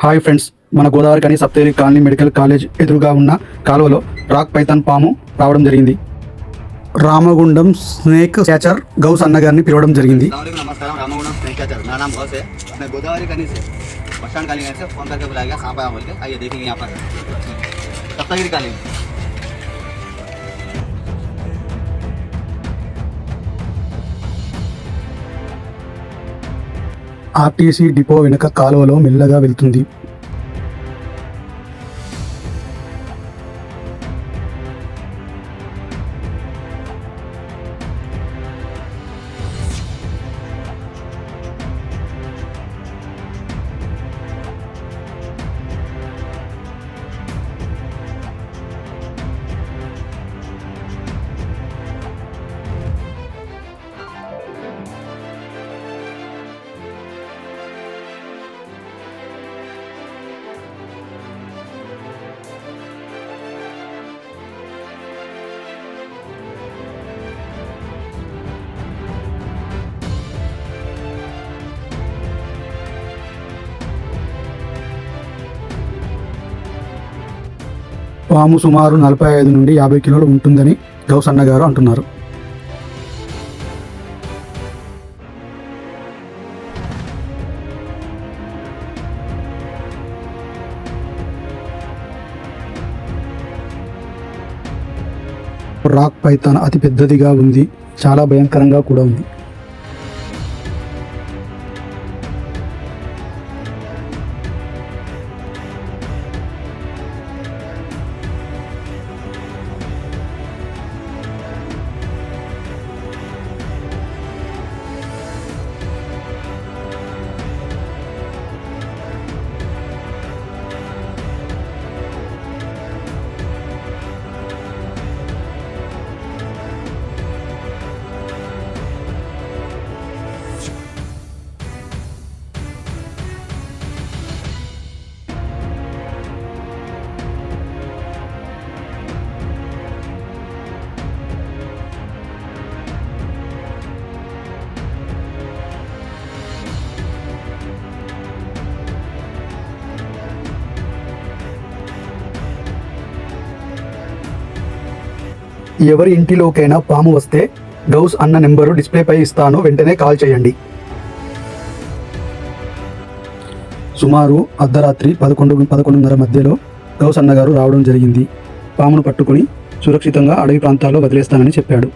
Hi friends, మన గోదావరి కని Saptagiri colony medical college ఎదురుగా ఉన్న కాలువలో రాక్ పైథాన్ పాము రావడం జరిగింది. రామగుండం స్నేక్ క్యాచర్ గౌస్ అన్న గారిని పిలవడం జరిగింది. नमस्कार, रामागुंडम स्नेक कैचर। मेरा नाम गौस है। मैं गोदावरी कनी से बस स्टैंड काली से फोन करके बुलाया गया, कहाँ पे बोल के आइए देखेंगे यहाँ पर सप्तगिरी काली। ఆర్టీసీ డిపో వెనుక కాలువలో మెల్లగా వెళ్తుంది. పాము సుమారు 45 నుండి 50 కిలోలు ఉంటుందని గౌస్ అన్న గారు అంటున్నారు. రాక్ పైథాన్ అతి పెద్దదిగా ఉంది, చాలా భయంకరంగా కూడా ఉంది. ఎవరి ఇంటిలోకైనా పాము వస్తే గౌస్ అన్న నెంబరు డిస్ప్లేపై ఇస్తాను, వెంటనే కాల్ చేయండి. సుమారు అర్ధరాత్రి 11-11:30 మధ్యలో గౌస్ అన్న గారు రావడం జరిగింది. పామును పట్టుకుని సురక్షితంగా అడవి ప్రాంతాల్లో వదిలేస్తానని చెప్పాడు.